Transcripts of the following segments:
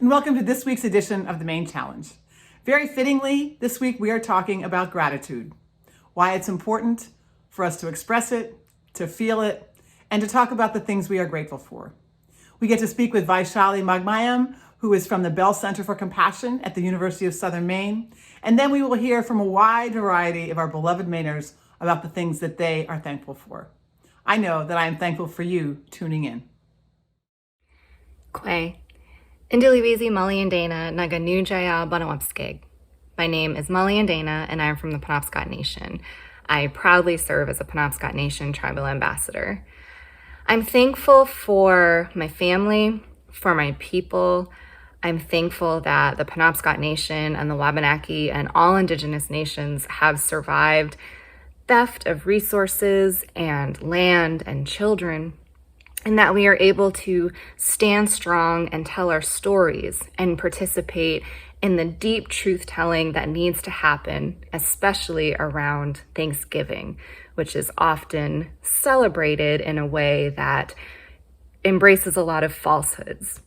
and welcome to this week's edition of the Maine Challenge. Very fittingly, this week we are talking about gratitude, why it's important for us to express it, to feel it, and to talk about the things we are grateful for. We get to speak with Vaishali Mamgain, who is from the Bell Center for Compassion at the University of Southern Maine, and then we will hear from a wide variety of our beloved Mainers about the things that they are thankful for. I know that I am thankful for you tuning in. Quay. Indiliwizi Maulian Dana Naganu Jaya Banawapskig. My name is Maulian Dana and I am from the Penobscot Nation. I proudly serve as a Penobscot Nation tribal ambassador. I'm thankful for my family, for my people. I'm thankful that the Penobscot Nation and the Wabanaki and all Indigenous nations have survived theft of resources and land and children, and that we are able to stand strong and tell our stories and participate in the deep truth-telling that needs to happen, especially around Thanksgiving, which is often celebrated in a way that embraces a lot of falsehoods.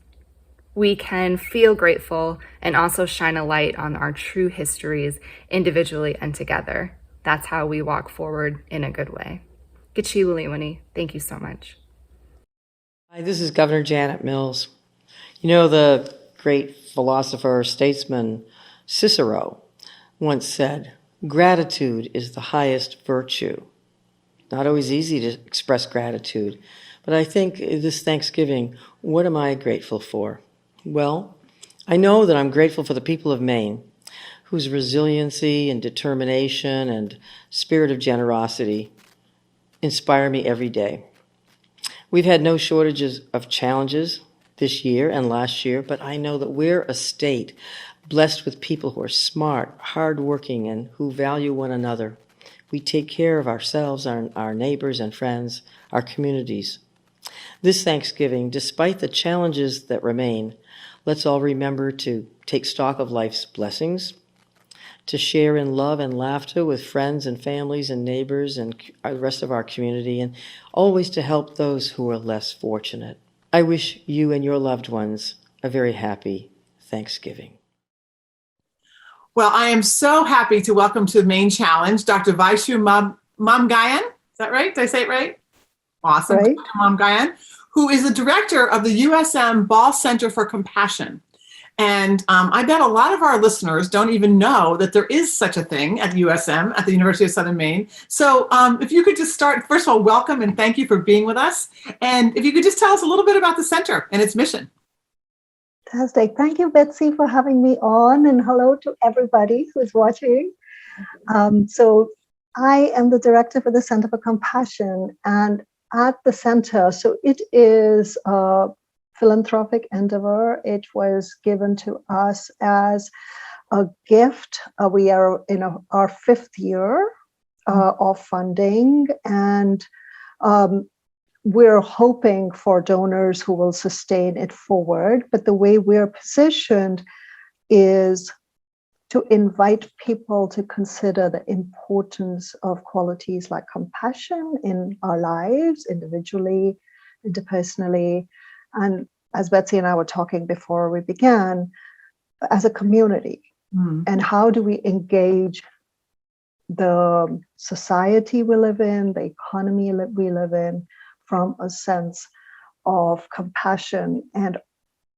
We can feel grateful and also shine a light on our true histories individually and together. That's how we walk forward in a good way. Gichiwaliwani, thank you so much. Hi, this is Governor Janet Mills. You know, the great philosopher, statesman Cicero once said, "Gratitude is the highest virtue." Not always easy to express gratitude, but I think this Thanksgiving, what am I grateful for? Well, I know that I'm grateful for the people of Maine, whose resiliency and determination and spirit of generosity inspire me every day. We've had no shortages of challenges this year and last year, but I know that we're a state blessed with people who are smart, hardworking, and who value one another. We take care of ourselves, our neighbors and friends, our communities. This Thanksgiving, despite the challenges that remain, let's all remember to take stock of life's blessings, to share in love and laughter with friends and families and neighbors and the rest of our community, and always to help those who are less fortunate. I wish you and your loved ones a very happy Thanksgiving. Well, I am so happy to welcome to the Maine Challenge Dr. Vaishali Mamgain. Is that right? Did I say it right? Awesome. Right. Dr. Mamgain, who is the director of the USM Ball Center for Compassion. And I bet a lot of our listeners don't even know that there is such a thing at USM, at the University of Southern Maine. So if you could just start, first of all, welcome and thank you for being with us. And if you could just tell us a little bit about the center and its mission. Fantastic. Thank you, Betsy, for having me on, and hello to everybody who's watching. So I am the director for the Center for Compassion, and at the center, so it is a philanthropic endeavor. It was given to us as a gift. We are in our fifth year of funding, and we're hoping for donors who will sustain it forward. But the way we're positioned is to invite people to consider the importance of qualities like compassion in our lives, individually, interpersonally, and as Betsy and I were talking before we began, as a community. And how do we engage the society we live in, the economy we live in, from a sense of compassion. And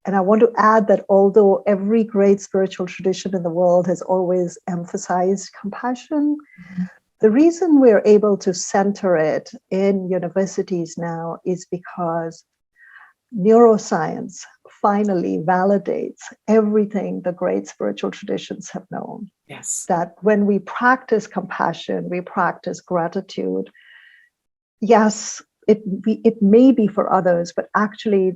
I want to add that although every great spiritual tradition in the world has always emphasized compassion, the reason we're able to center it in universities now is because neuroscience finally validates everything the great spiritual traditions have known. Yes. That when we practice compassion, we practice gratitude. Yes, it may be for others, but actually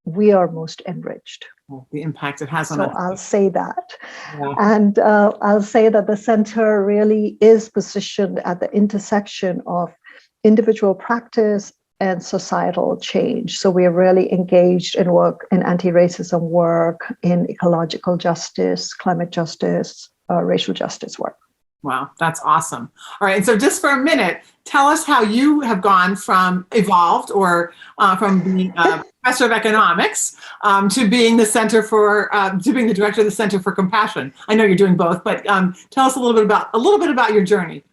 we are most enriched. Well, the impact it has on So us. I'll say that. Yeah. And I'll say that the center really is positioned at the intersection of individual practice and societal change. So we are really engaged in work in anti-racism work, in ecological justice, climate justice, racial justice work. Wow, that's awesome. All right, and so just for a minute, tell us how you have gone from evolved or from being a professor of economics to being the to being the director of the Center for Compassion. I know you're doing both, but tell us a little bit about your journey.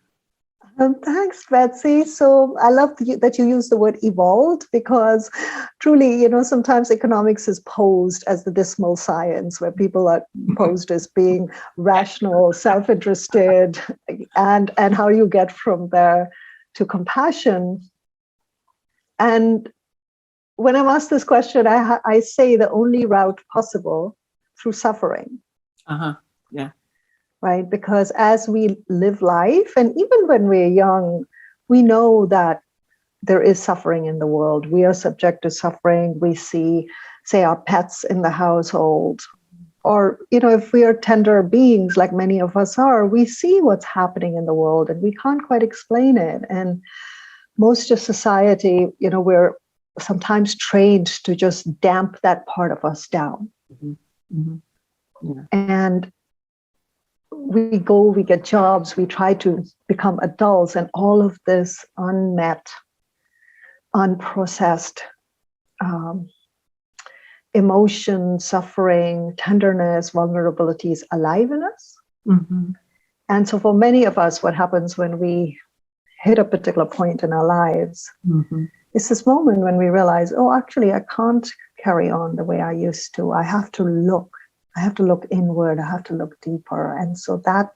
Thanks, Betsy. So I love that you use the word evolved, because truly, sometimes economics is posed as the dismal science, where people are posed as being rational, self-interested, and how you get from there to compassion. And when I'm asked this question, I say the only route possible through suffering. Yeah. Right? Because as we live life, and even when we're young, we know that there is suffering in the world. We are subject to suffering. We see, say, our pets in the household, or, if we are tender beings, like many of us are, we see what's happening in the world and we can't quite explain it. And most of society, we're sometimes trained to just damp that part of us down. Yeah. And we get jobs, we try to become adults, and all of this unmet, unprocessed emotion, suffering, tenderness, vulnerability is alive in us. And so for many of us, what happens when we hit a particular point in our lives is this moment when we realize, oh, actually, I can't carry on the way I used to. I have to look inward. I have to look deeper. And so that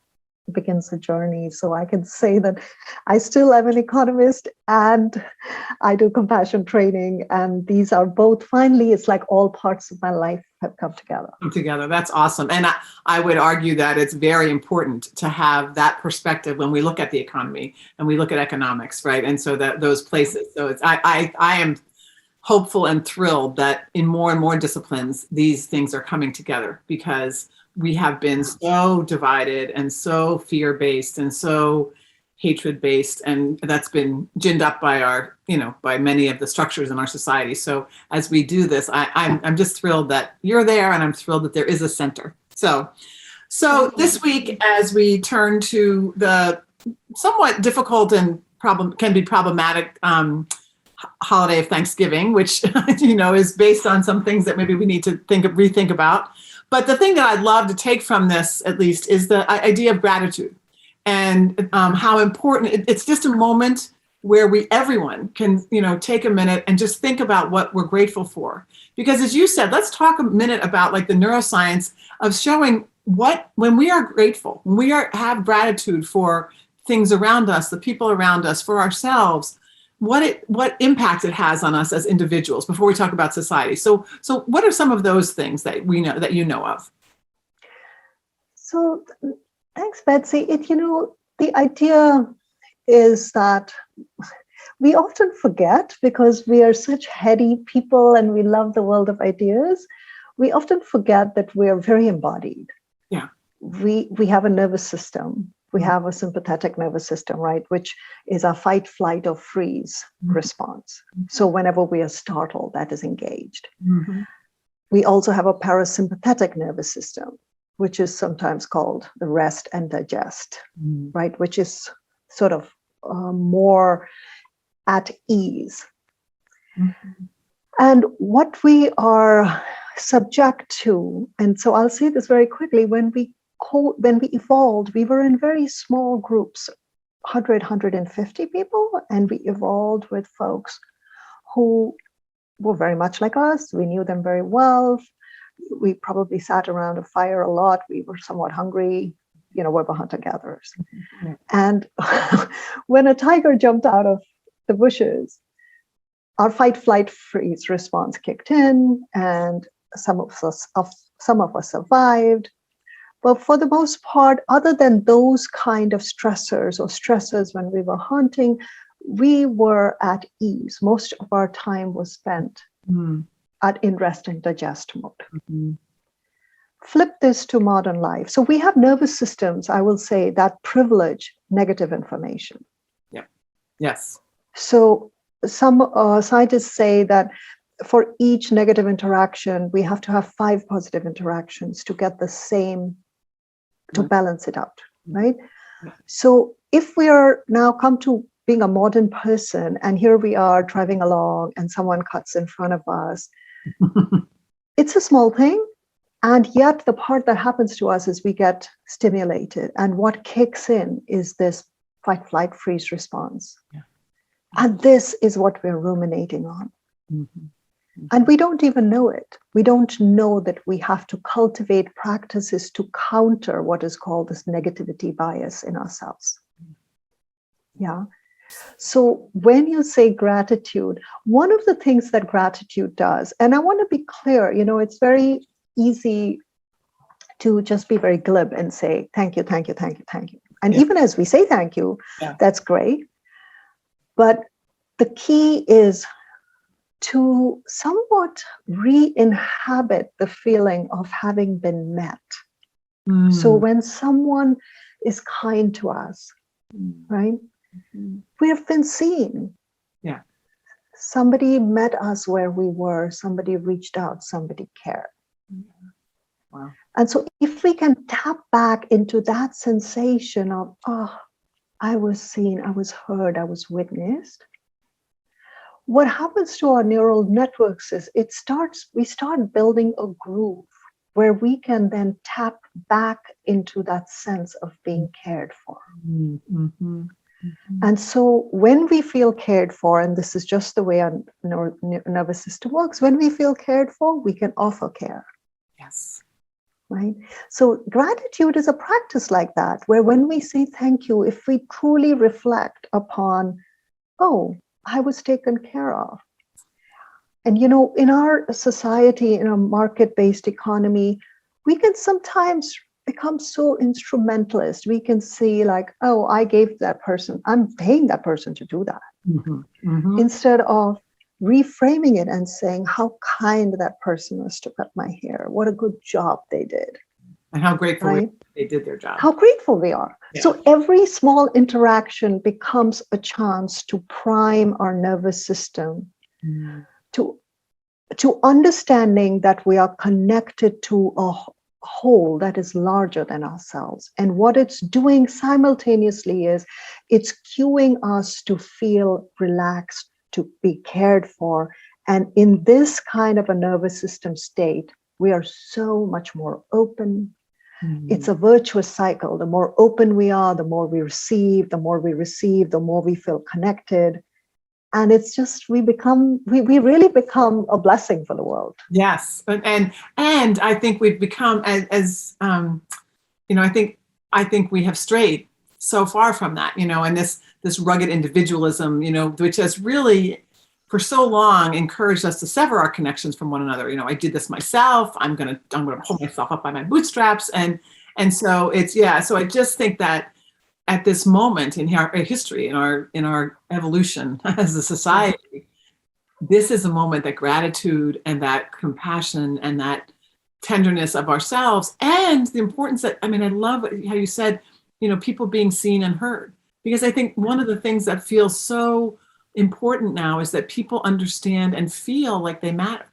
begins the journey. So I can say that I still am an economist and I do compassion training. And these are both, finally, it's like all parts of my life have come together. That's awesome. And I would argue that it's very important to have that perspective when we look at the economy and we look at economics, right? And so that those places. So I am hopeful and thrilled that in more and more disciplines, these things are coming together, because we have been so divided and so fear-based and so hatred-based, and that's been ginned up by by many of the structures in our society. So as we do this, I'm just thrilled that you're there, and I'm thrilled that there is a center. So this week, as we turn to the somewhat difficult and can be problematic holiday of Thanksgiving, which is based on some things that maybe we need to rethink about. But the thing that I'd love to take from this, at least, is the idea of gratitude, and how important it's just a moment where everyone can take a minute and just think about what we're grateful for. Because as you said, let's talk a minute about like the neuroscience of showing when we are grateful, when we have gratitude for things around us, the people around us, for ourselves, what impact it has on us as individuals before we talk about society. So what are some of those things that we know, that you know of? So thanks, Betsy. The idea is that we often forget, because we are such heady people and we love the world of ideas, we often forget that we are very embodied. Yeah. We have a nervous system. We have a sympathetic nervous system, right, which is our fight, flight, or freeze response. So whenever we are startled, that is engaged. We also have a parasympathetic nervous system, which is sometimes called the rest and digest, right, which is sort of more at ease. And what we are subject to, and so I'll say this very quickly, when we evolved, we were in very small groups, 100, 150 people, and we evolved with folks who were very much like us. We knew them very well. We probably sat around a fire a lot. We were somewhat hungry, we were hunter-gatherers. And when a tiger jumped out of the bushes, our fight, flight, freeze response kicked in, and some of us survived. But for the most part, other than those kind of stressors when we were hunting, we were at ease. Most of our time was spent in rest and digest mode. Flip this to modern life. So we have nervous systems, I will say, that privilege negative information. Yeah. Yes. So some scientists say that for each negative interaction, we have to have 5 positive interactions to get the same, to balance it out, right? So if we are now come to being a modern person, and here we are driving along and someone cuts in front of us, it's a small thing. And yet the part that happens to us is we get stimulated. And what kicks in is this fight, flight, freeze response. Yeah. And this is what we're ruminating on. Mm-hmm. And we don't even know it. We don't know that we have to cultivate practices to counter what is called this negativity bias in ourselves. Yeah. So when you say gratitude, one of the things that gratitude does, and I want to be clear, it's very easy to just be very glib and say, thank you, thank you, thank you, thank you. And even as we say thank you, that's great. But the key is to somewhat re-inhabit the feeling of having been met. So when someone is kind to us, right, we have been seen. Yeah. Somebody met us where we were, somebody reached out, somebody cared. Wow. And so if we can tap back into that sensation of, I was seen, I was heard, I was witnessed, what happens to our neural networks is we start building a groove where we can then tap back into that sense of being cared for. Mm-hmm. Mm-hmm. And so when we feel cared for, and this is just the way our nervous system works, when we feel cared for, we can offer care. Yes. Right? So gratitude is a practice like that, where when we say thank you, if we truly reflect upon, I was taken care of. And, in our society, in a market-based economy, we can sometimes become so instrumentalist. We can see like, I gave that person, I'm paying that person to do that. Mm-hmm. Mm-hmm. Instead of reframing it and saying how kind that person was to cut my hair. What a good job they did. And how grateful they did their job. How grateful we are. Yeah. So every small interaction becomes a chance to prime our nervous system to understanding that we are connected to a whole that is larger than ourselves. And what it's doing simultaneously is it's cueing us to feel relaxed, to be cared for. And in this kind of a nervous system state, we are so much more open. Mm-hmm. It's a virtuous cycle. The more open we are, the more we receive, the more we receive, the more we feel connected. And it's just, we really become a blessing for the world. Yes. And I think we've become I think we have strayed so far from that, and this rugged individualism, which has really for so long encouraged us to sever our connections from one another. I did this myself. I'm going to pull myself up by my bootstraps. And so so I just think that at this moment in our history, in our evolution as a society, this is a moment that gratitude and that compassion and that tenderness of ourselves, and the importance that, I love how you said, people being seen and heard, because I think one of the things that feels so important now is that people understand and feel like they matter,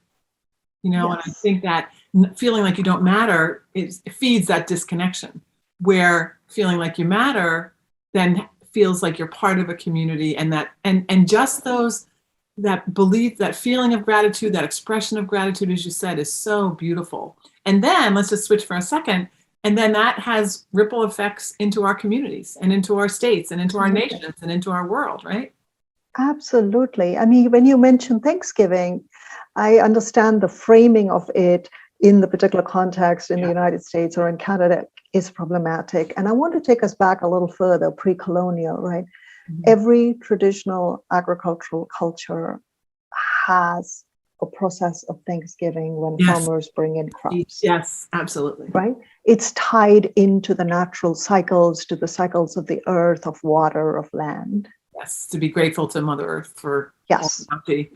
yes. And I think that feeling like you don't matter feeds that disconnection, where feeling like you matter then feels like you're part of a community, and that and just that belief, that feeling of gratitude, that expression of gratitude, as you said, is so beautiful. And then let's just switch for a second. And then that has ripple effects into our communities and into our states and into our nations and into our world, right? Absolutely. When you mention Thanksgiving, I understand the framing of it in the particular context in the United States or in Canada is problematic. And I want to take us back a little further, pre-colonial, right? Mm-hmm. Every traditional agricultural culture has a process of Thanksgiving when farmers bring in crops. Yes, absolutely. Right? It's tied into the natural cycles, to the cycles of the earth, of water, of land. Yes, to be grateful to Mother Earth for bounty.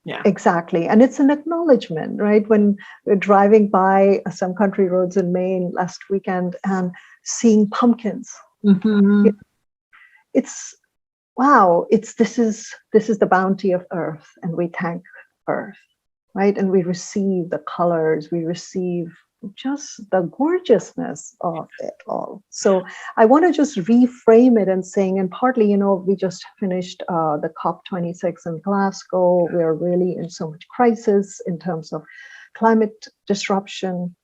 Yeah, exactly. And it's an acknowledgement, right? When we're driving by some country roads in Maine last weekend and seeing pumpkins, it's wow. This is the bounty of Earth, and we thank Earth, right? And we receive the colors, we receive just the gorgeousness of it all. So I want to just reframe it and saying, and partly, we just finished the COP26 in Glasgow. We're really in so much crisis in terms of climate disruption.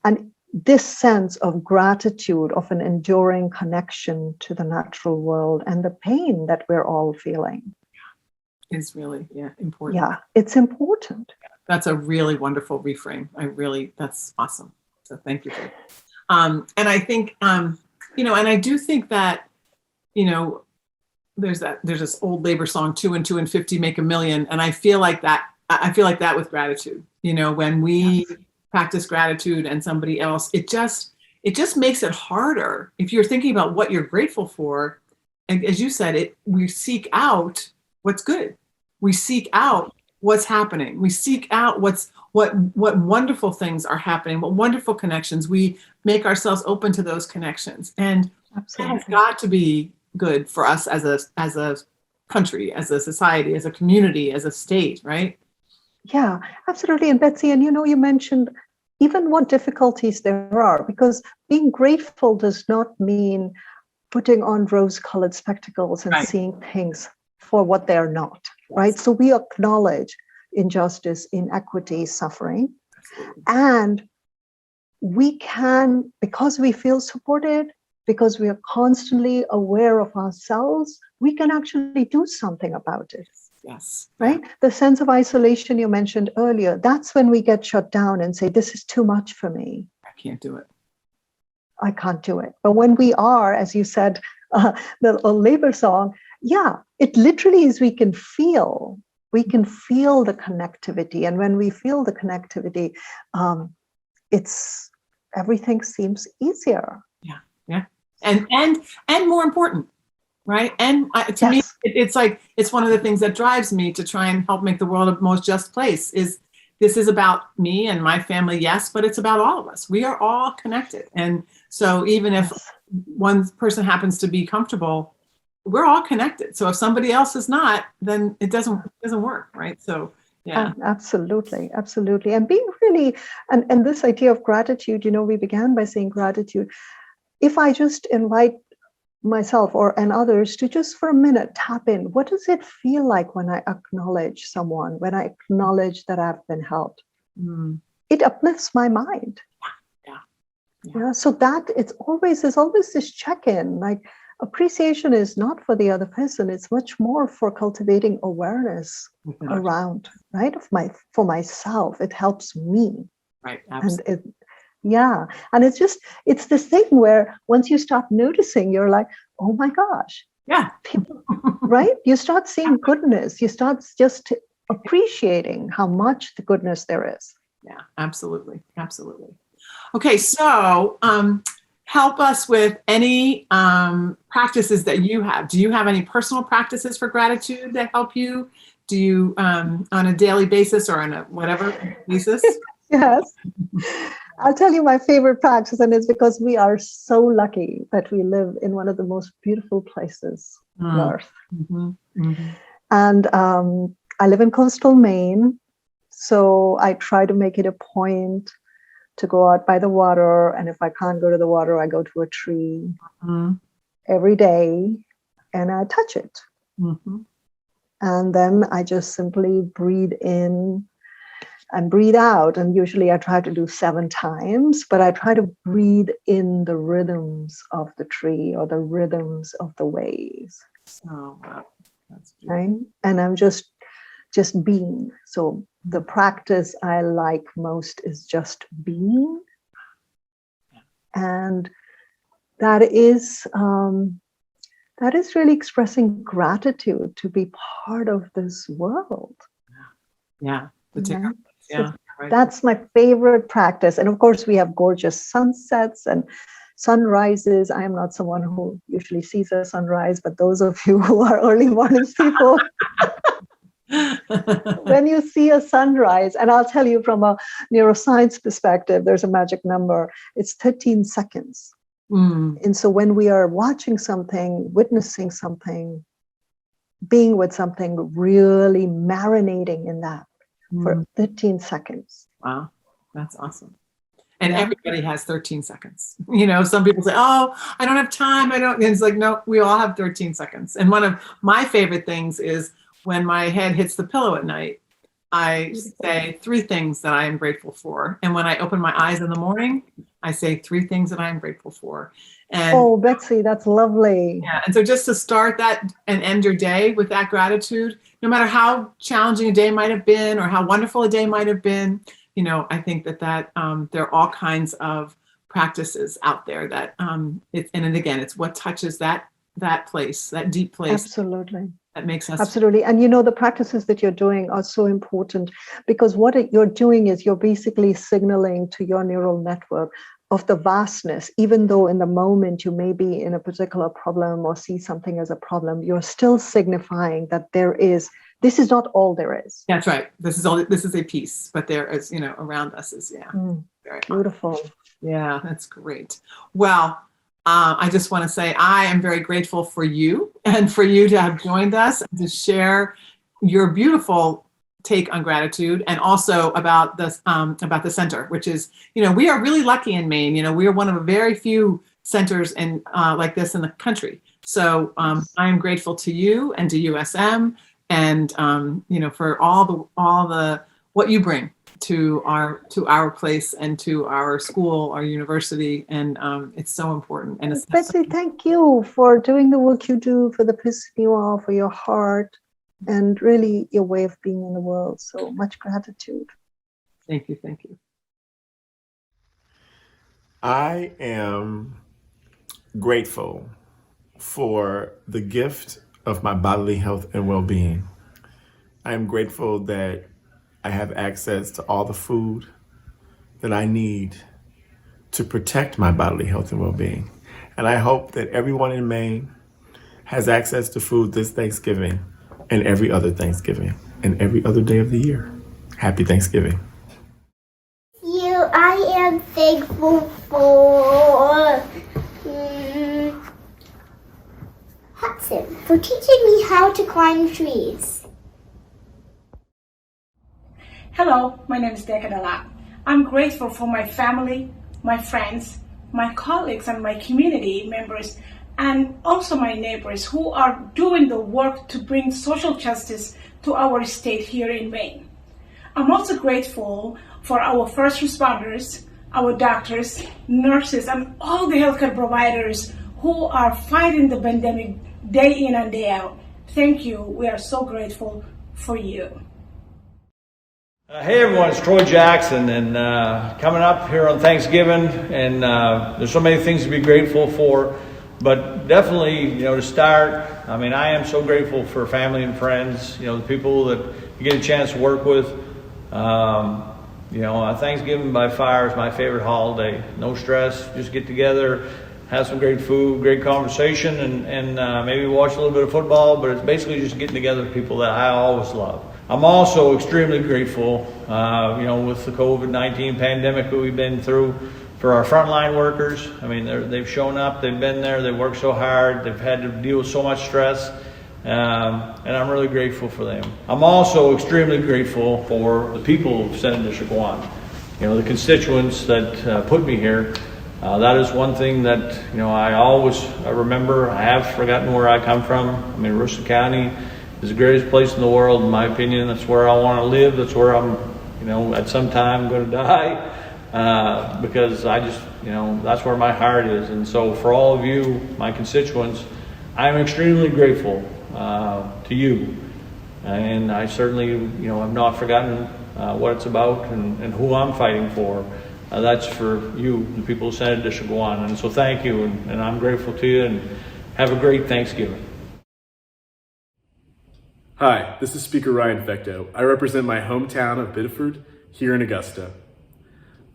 And this sense of gratitude, of an enduring connection to the natural world and the pain that we're all feeling. Is really, important. Yeah, it's important. That's a really wonderful reframe. That's awesome. So thank you for that. And I think, and I do think that, there's this old labor song, 2 and 2 and 50 make a million. And I feel like that with gratitude, when we practice gratitude and somebody else, it just makes it harder. If you're thinking about what you're grateful for, and as you said, we seek out what's good. We seek out what's happening. We seek out what wonderful things are happening, what wonderful connections. We make ourselves open to those connections. And Absolutely. that has got to be good for us as a country, as a society, as a community, as a state, right? Yeah, absolutely. And Betsy, and you mentioned even what difficulties there are, because being grateful does not mean putting on rose-colored spectacles and seeing things for what they're not, right? So we acknowledge injustice, inequity, suffering, and we can, because we feel supported, because we are constantly aware of ourselves, we can actually do something about it. Yes. Right? The sense of isolation you mentioned earlier, that's when we get shut down and say, this is too much for me. I can't do it. I can't do it. But when we are, as you said, the labor song, it literally is we can feel the connectivity. And when we feel the connectivity, everything seems easier. Yeah. And more important. Right. And to me, it's one of the things that drives me to try and help make the world a most just place. This is about me and my family, yes, but it's about all of us. We are all connected. And so even if one person happens to be comfortable, we're all connected. So if somebody else is not, then it doesn't work. Right. So, yeah. Absolutely. Absolutely. And being really, and this idea of gratitude, we began by saying gratitude. If I just invite myself and others to just for a minute tap in, what does it feel like when I acknowledge someone, when I acknowledge that I've been helped? It uplifts my mind. Yeah. So that there's always this check-in, like appreciation is not for the other person, it's much more for cultivating awareness around, right, for myself. It helps me. Right. Absolutely. And and it's this thing where once you start noticing, you're like, oh my gosh. Yeah. People, right? You start seeing goodness. You start just appreciating how much the goodness there is. Yeah, absolutely. Absolutely. Okay, so help us with any practices that you have. Do you have any personal practices for gratitude that help you? Do you on a daily basis or on a whatever basis? Yes. I'll tell you my favorite practice, and it's because we are so lucky that we live in one of the most beautiful places on earth. And I live in coastal Maine, so I try to make it a point to go out by the water. And if I can't go to the water, I go to a tree every day and I touch it. And then I just simply breathe in and breathe out. And usually I try to do 7 times, but I try to breathe in the rhythms of the tree or the rhythms of the waves. Oh, wow. That's right? And I'm just being. So the practice I like most is just being. And that is really expressing gratitude to be part of this world. Yeah. Right. That's my favorite practice. And of course, we have gorgeous sunsets and sunrises. I am not someone who usually sees a sunrise, but those of you who are early morning people, when you see a sunrise, and I'll tell you from a neuroscience perspective, there's a magic number. It's 13 seconds. And so when we are watching something, witnessing something, being with something, really marinating in that for 13 seconds. Wow, that's awesome. And Yeah. everybody has 13 seconds. You know, some people say, oh, I don't have time. And it's like, no, we all have 13 seconds. And one of my favorite things is when my head hits the pillow at night, I say 3 things that I am grateful for. And when I open my eyes in the morning, I say 3 things that I am grateful for. And Oh, Betsy, that's lovely. yeah, and so just to start that and end your day with that gratitude, no matter how challenging a day might have been or how wonderful a day might have been, you know, I think that there are all kinds of practices out there that and again, it's what touches that place, that deep place. Absolutely. That makes us. Absolutely. And you know, the practices that you're doing are so important, because what you're doing is you're basically signaling to your neural network of the vastness. Even though in the moment you may be in a particular problem or see something as a problem, you're still signifying that this is not all there is. That's right. This is a piece, but there is, you know, around us is, very Beautiful. Yeah, that's great. Well, I just want to say I am very grateful for you and for you to have joined us and to share your beautiful take on gratitude, and also about the center, which is, you know, we are really lucky in Maine. You know, we are one of a very few centers in like this in the country. So I am grateful to you and to USM, and you know, for all the what you bring to our place and to our school, our university, and it's so important. And it's Betsy, thank you for doing the work you do, for the person you are, for your heart, and really your way of being in the world. So much gratitude. Thank you. Thank you. I am grateful for the gift of my bodily health and well-being. I am grateful that I have access to all the food that I need to protect my bodily health and well-being. And I hope that everyone in Maine has access to food this Thanksgiving and every other Thanksgiving and every other day of the year. Happy Thanksgiving. I am thankful for Hudson for teaching me how to climb trees. Hello, my name is Dekadala. I'm grateful for my family, my friends, my colleagues, and my community members, and also my neighbors who are doing the work to bring social justice to our state here in Maine. I'm also grateful for our first responders, our doctors, nurses, and all the healthcare providers who are fighting the pandemic day in and day out. Thank you. We are so grateful for you. Hey everyone, it's Troy Jackson, and coming up here on Thanksgiving, and there's so many things to be grateful for, but definitely, you know, to start, I mean, I am so grateful for family and friends, you know, the people that you get a chance to work with. You know, Thanksgiving by far is my favorite holiday. No stress, just get together, have some great food, great conversation, and maybe watch a little bit of football, but it's basically just getting together with people that I always love. I'm also extremely grateful, you know, with the COVID-19 pandemic that we've been through, for our frontline workers. I mean, they've shown up, they've been there, they've worked so hard, they've had to deal with so much stress, and I'm really grateful for them. I'm also extremely grateful for the people of Senator Chagouan, you know, the constituents that put me here. That is one thing that, you know, I remember. I have forgotten where I come from. I mean, Aroostook County is the greatest place in the world, in my opinion. That's where I want to live. That's where I'm, you know, at some time going to die, because I just, you know, that's where my heart is. And so for all of you, my constituents, I'm extremely grateful to you. And I certainly, you know, have not forgotten what it's about and who I'm fighting for. That's for you, the people of Senator Chagouan. And so thank you, and I'm grateful to you, and have a great Thanksgiving. Hi, this is Speaker Ryan Fecto. I represent my hometown of Biddeford here in Augusta.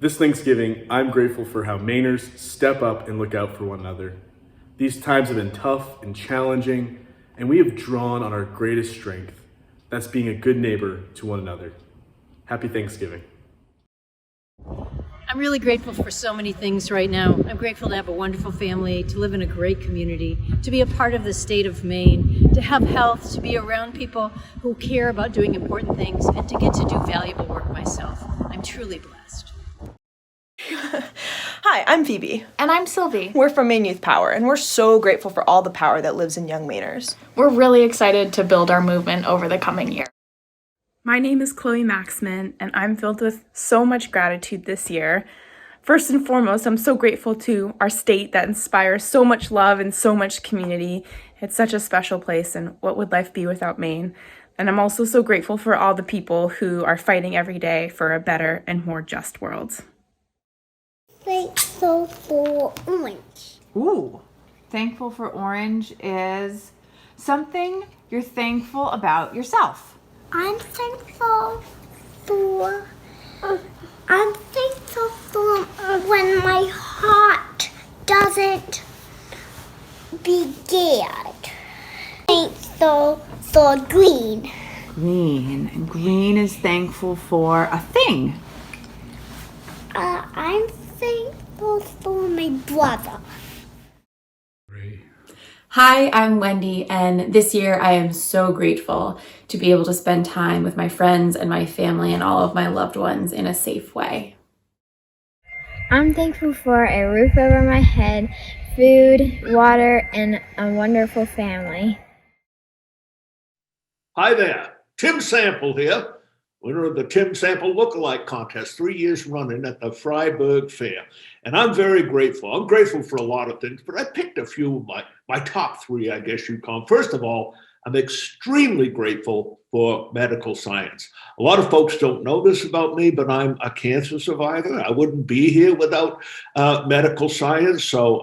This Thanksgiving, I'm grateful for how Mainers step up and look out for one another. These times have been tough and challenging, and we have drawn on our greatest strength. That's being a good neighbor to one another. Happy Thanksgiving. I'm really grateful for so many things right now. I'm grateful to have a wonderful family, to live in a great community, to be a part of the state of Maine, to have health, to be around people who care about doing important things, and to get to do valuable work myself. I'm truly blessed. Hi, I'm Phoebe. And I'm Sylvie. We're from Maine Youth Power, and we're so grateful for all the power that lives in young Mainers. We're really excited to build our movement over the coming year. My name is Chloe Maxman, and I'm filled with so much gratitude this year. First and foremost, I'm so grateful to our state that inspires so much love and so much community. It's such a special place, and what would life be without Maine? And I'm also so grateful for all the people who are fighting every day for a better and more just world. Thankful for orange. Ooh, thankful for orange is something you're thankful about yourself. I'm thankful for when my heart doesn't be scared. Thankful for green. Green is thankful for a thing. I'm thankful for my brother. Hi, I'm Wendy, and this year I am so grateful to be able to spend time with my friends and my family and all of my loved ones in a safe way. I'm thankful for a roof over my head, food, water, and a wonderful family. Hi there, Tim Sample here, winner of the Tim Sample Lookalike Contest, 3 years running at the Freiburg Fair. And I'm very grateful. I'm grateful for a lot of things, but I picked a few of my top three, I guess you'd call them. First of all, I'm extremely grateful for medical science. A lot of folks don't know this about me, but I'm a cancer survivor. I wouldn't be here without medical science. So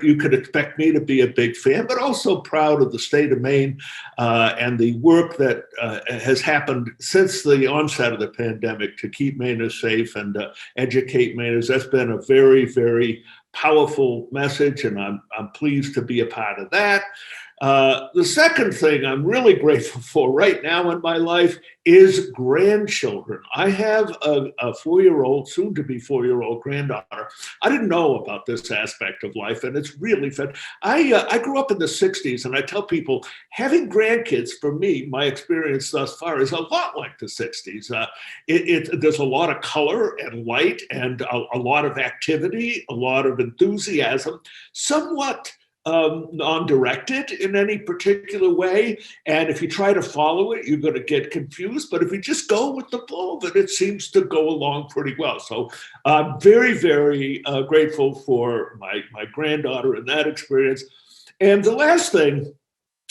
you could expect me to be a big fan, but also proud of the state of Maine and the work that has happened since the onset of the pandemic to keep Mainers safe and educate Mainers. That's been a very, very powerful message, and I'm pleased to be a part of that. The second thing I'm really grateful for right now in my life is grandchildren. I have a 4-year-old, soon to be 4-year-old granddaughter. I didn't know about this aspect of life, and it's really fun. I grew up in the 60s, and I tell people having grandkids, for me, my experience thus far is a lot like the 60s. There's a lot of color and light and a lot of activity, a lot of enthusiasm, somewhat non-directed in any particular way. And if you try to follow it, you're going to get confused. But if you just go with the flow of it, it seems to go along pretty well. So I'm very, very grateful for my granddaughter in that experience. And the last thing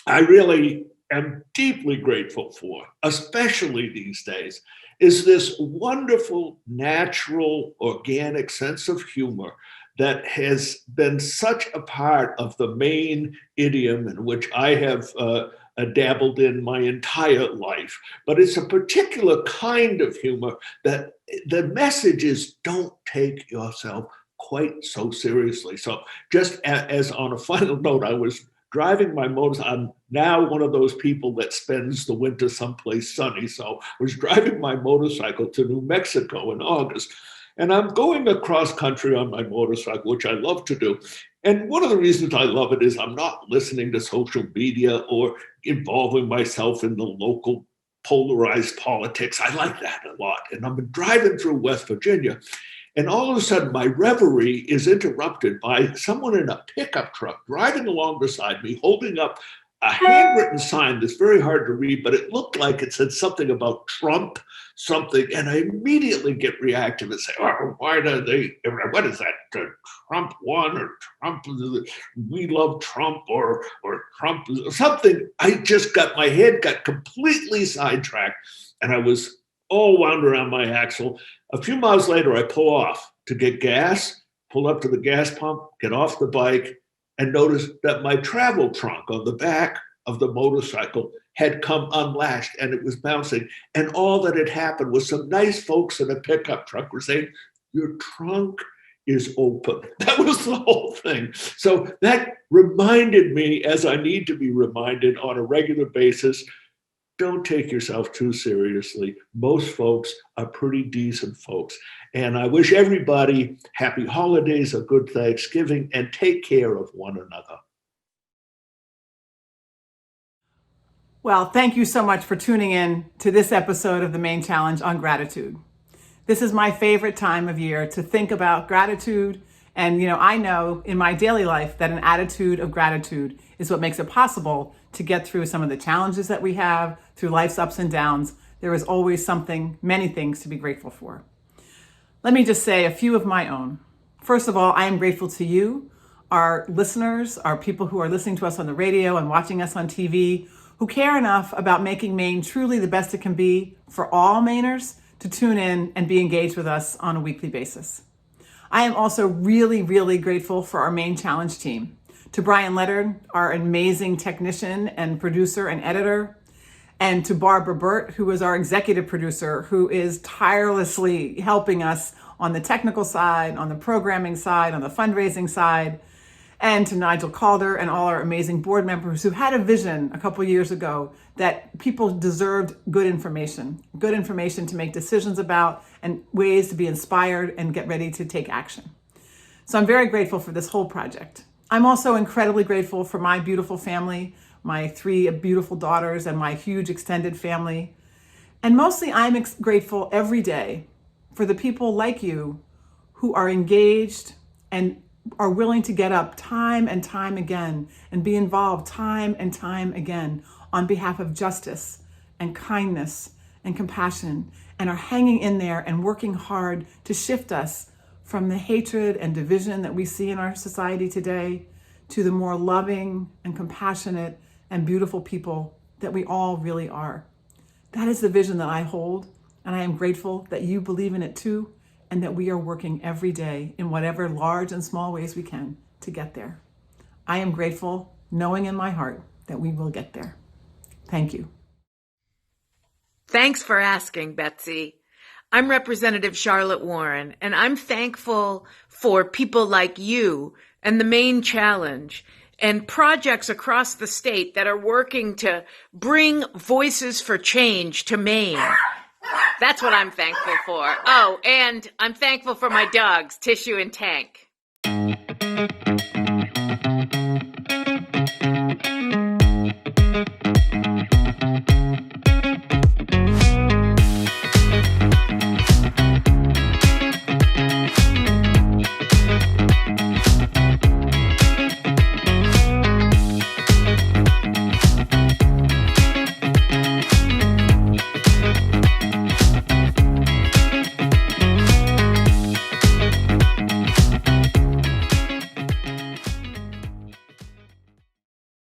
I really am deeply grateful for, especially these days, is this wonderful, natural, organic sense of humor that has been such a part of the Maine idiom in which I have dabbled in my entire life. But it's a particular kind of humor that the message is don't take yourself quite so seriously. So just as on a final note, I was driving my motorcycle. I'm now one of those people that spends the winter someplace sunny. So I was driving my motorcycle to New Mexico in August. And I'm going across country on my motorcycle, which I love to do. And one of the reasons I love it is I'm not listening to social media or involving myself in the local polarized politics. I like that a lot. And I'm driving through West Virginia, and all of a sudden my reverie is interrupted by someone in a pickup truck driving along beside me, holding up a handwritten sign that's very hard to read, but it looked like it said something about Trump, something, and I immediately get reactive and say, oh, why do they, what is that, Trump won, or Trump, we love Trump, or Trump, something. My head got completely sidetracked, and I was all wound around my axle. A few miles later, I pull off to get gas, pull up to the gas pump, get off the bike, and noticed that my travel trunk on the back of the motorcycle had come unlatched and it was bouncing. And all that had happened was some nice folks in a pickup truck were saying, your trunk is open. That was the whole thing. So that reminded me, as I need to be reminded on a regular basis, don't take yourself too seriously. Most folks are pretty decent folks. And I wish everybody happy holidays, a good Thanksgiving, and take care of one another. Well, thank you so much for tuning in to this episode of the Maine Challenge on gratitude. This is my favorite time of year to think about gratitude And, I know in my daily life that an attitude of gratitude is what makes it possible to get through some of the challenges that we have, through life's ups and downs. There is always something, many things to be grateful for. Let me just say a few of my own. First of all, I am grateful to you, our listeners, our people who are listening to us on the radio and watching us on TV, who care enough about making Maine truly the best it can be for all Mainers to tune in and be engaged with us on a weekly basis. I am also really, really grateful for our Maine Challenge team. To Brian Leonard, our amazing technician and producer and editor, and to Barbara Burt, who is our executive producer, who is tirelessly helping us on the technical side, on the programming side, on the fundraising side, and to Nigel Calder and all our amazing board members who had a vision a couple years ago that people deserved good information to make decisions about and ways to be inspired and get ready to take action. So I'm very grateful for this whole project. I'm also incredibly grateful for my beautiful family, my 3 beautiful daughters and my huge extended family. And mostly I'm grateful every day for the people like you who are engaged and are willing to get up time and time again and be involved time and time again on behalf of justice and kindness and compassion, and are hanging in there and working hard to shift us from the hatred and division that we see in our society today to the more loving and compassionate and beautiful people that we all really are. That is the vision that I hold, and I am grateful that you believe in it too, and that we are working every day in whatever large and small ways we can to get there. I am grateful, knowing in my heart that we will get there. Thank you. Thanks for asking, Betsy. I'm Representative Charlotte Warren, and I'm thankful for people like you and the Maine Challenge and projects across the state that are working to bring voices for change to Maine. That's what I'm thankful for. Oh, and I'm thankful for my dogs, Tissue and Tank.